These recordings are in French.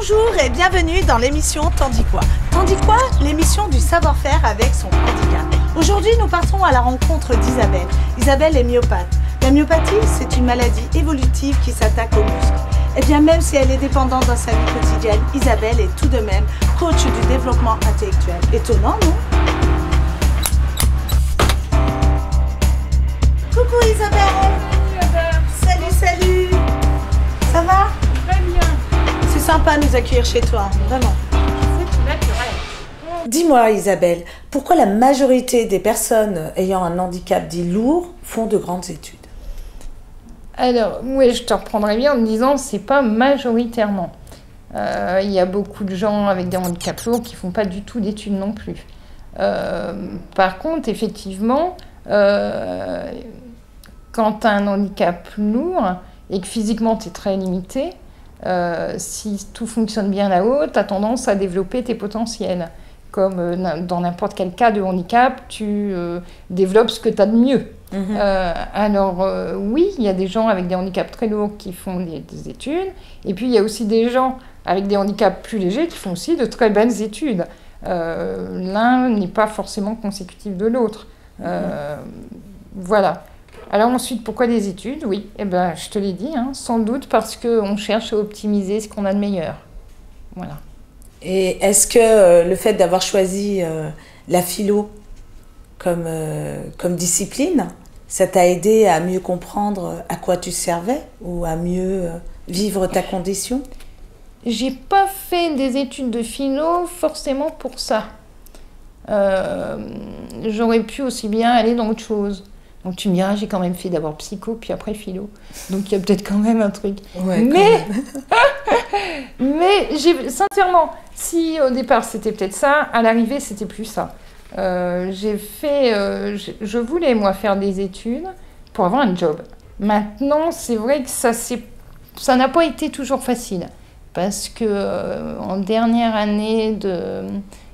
Bonjour et bienvenue dans l'émission Tandis quoi. Tandis quoi, l'émission du savoir-faire avec son handicap. Aujourd'hui, nous partons à la rencontre d'Isabelle. Isabelle est myopathe. La myopathie, c'est une maladie évolutive qui s'attaque aux muscles. Et bien même si elle est dépendante dans sa vie quotidienne, Isabelle est tout de même coach du développement intellectuel. Étonnant, non? Coucou Isabelle. Salut, salut. Ça va? Très bien. C'est sympa de nous accueillir chez toi, vraiment. C'est naturel. Dis-moi Isabelle, pourquoi la majorité des personnes ayant un handicap dit lourd font de grandes études? Alors, oui, je te reprendrai bien en me disant, c'est pas majoritairement. Il y a beaucoup de gens avec des handicaps lourds qui font pas du tout d'études non plus. Par contre, effectivement, quand tu as un handicap lourd et que physiquement tu es très limité, si tout fonctionne bien là-haut, tu as tendance à développer tes potentiels. Comme dans n'importe quel cas de handicap, tu développes ce que tu as de mieux. Oui, il y a des gens avec des handicaps très lourds qui font des études, et puis il y a aussi des gens avec des handicaps plus légers qui font aussi de très belles études. L'un n'est pas forcément consécutif de l'autre. Voilà. Alors ensuite, pourquoi des études? Oui, eh ben, je te l'ai dit, hein, sans doute parce qu'on cherche à optimiser ce qu'on a de meilleur. Voilà. Et est-ce que le fait d'avoir choisi la philo comme discipline, ça t'a aidé à mieux comprendre à quoi tu servais ou à mieux vivre ta condition? J'ai pas fait des études de philo forcément pour ça. J'aurais pu aussi bien aller dans autre chose. Donc tu me diras, j'ai quand même fait d'abord psycho, puis après philo. Donc il y a peut-être quand même un truc. Ouais, mais sincèrement, si au départ c'était peut-être ça, à l'arrivée c'était plus ça. Je voulais moi faire des études pour avoir un job. Maintenant, c'est vrai que ça n'a pas été toujours facile. Parce que en dernière année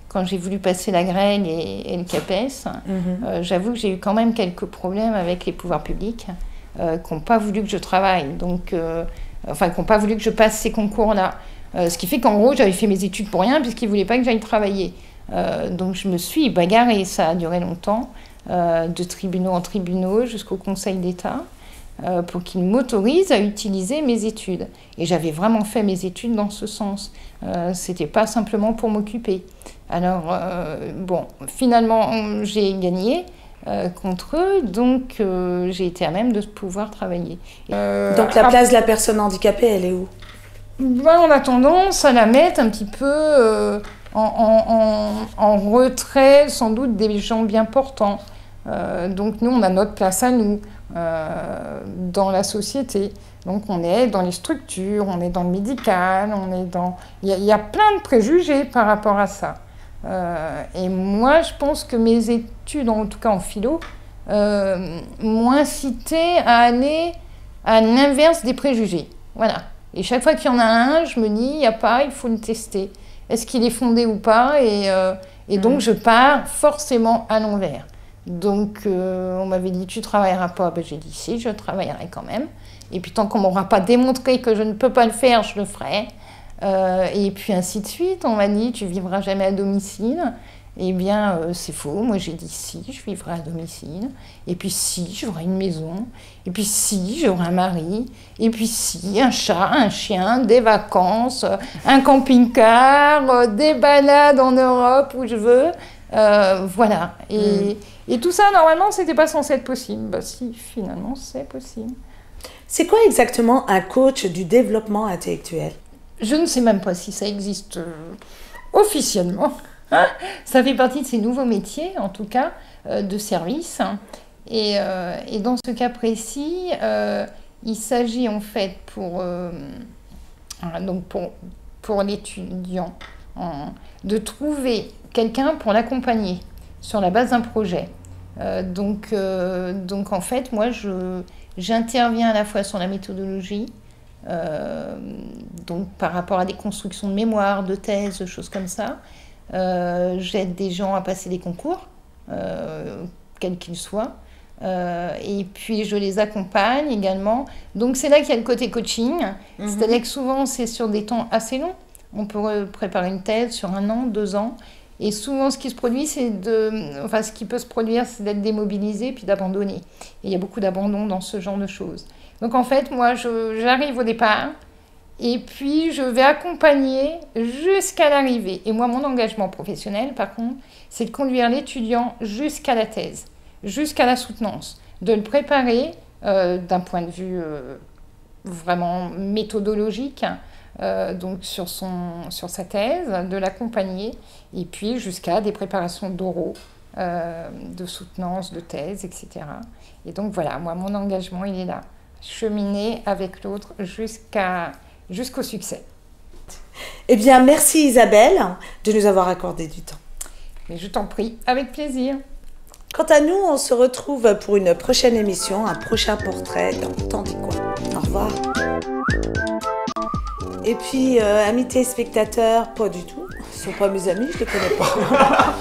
quand j'ai voulu passer la grègue et le CAPES, j'avoue que j'ai eu quand même quelques problèmes avec les pouvoirs publics qui n'ont pas voulu que je travaille, qui n'ont pas voulu que je passe ces concours-là. Ce qui fait qu'en gros, j'avais fait mes études pour rien puisqu'ils ne voulaient pas que j'aille travailler. Donc je me suis bagarrée, ça a duré longtemps, de tribunaux en tribunaux jusqu'au Conseil d'État, pour qu'ils m'autorisent à utiliser mes études. Et j'avais vraiment fait mes études dans ce sens. C'était pas simplement pour m'occuper. Alors, finalement, j'ai gagné contre eux, donc j'ai été à même de pouvoir travailler. Donc la place de la personne handicapée, elle est où? On a tendance à la mettre un petit peu en retrait, sans doute, des gens bien portants. Donc nous, on a notre place à nous dans la société. Donc on est dans les structures, on est dans le médical, il y a plein de préjugés par rapport à ça. Et moi, je pense que mes études, en tout cas en philo, m'ont incité à aller à l'inverse des préjugés. Voilà. Et chaque fois qu'il y en a un, je me dis, il n'y a pas, il faut le tester. Est-ce qu'il est fondé ou pas? Et donc, je pars forcément à l'envers. Donc, on m'avait dit, tu ne travailleras pas. Ben, j'ai dit, si, je travaillerai quand même. Et puis, tant qu'on ne m'aura pas démontré que je ne peux pas le faire, je le ferai. Et puis, ainsi de suite. On m'a dit, tu ne vivras jamais à domicile. Eh bien, c'est faux. Moi, j'ai dit, si, je vivrai à domicile. Et puis, si, j'aurai une maison. Et puis, si, j'aurai un mari. Et puis, si, un chat, un chien, des vacances, un camping-car, des balades en Europe où je veux. Voilà. Et tout ça, normalement, c'était pas censé être possible. Bah si, finalement, c'est possible. C'est quoi exactement un coach du développement intellectuel? Je ne sais même pas si ça existe officiellement. Ça fait partie de ces nouveaux métiers, en tout cas, de service. Et dans ce cas précis, il s'agit en fait pour l'étudiant de trouver quelqu'un pour l'accompagner sur la base d'un projet. Donc en fait, moi, j'interviens à la fois sur la méthodologie, donc par rapport à des constructions de mémoire, de thèses, choses comme ça. J'aide des gens à passer des concours, quels qu'ils soient. Et puis je les accompagne également. Donc c'est là qu'il y a le côté coaching. C'est-à-dire que souvent c'est sur des temps assez longs. On peut préparer une thèse sur 1 an, 2 ans. Et souvent, ce qui se produit, ce qui peut se produire, c'est d'être démobilisé puis d'abandonner. Et il y a beaucoup d'abandon dans ce genre de choses. Donc en fait, moi, j'arrive au départ et puis je vais accompagner jusqu'à l'arrivée. Et moi, mon engagement professionnel, par contre, c'est de conduire l'étudiant jusqu'à la thèse, jusqu'à la soutenance, de le préparer d'un point de vue vraiment méthodologique, donc sur sa thèse, de l'accompagner, et puis jusqu'à des préparations d'oraux, de soutenance, de thèse, etc. Et donc voilà, moi, mon engagement, il est là. Cheminer avec l'autre jusqu'au succès. Eh bien, merci Isabelle de nous avoir accordé du temps. Mais je t'en prie, avec plaisir. Quant à nous, on se retrouve pour une prochaine émission, un prochain portrait dans T'en dis quoi. Au revoir. Et puis, amis téléspectateurs, pas du tout. Ce ne sont pas mes amis, je ne les connais pas.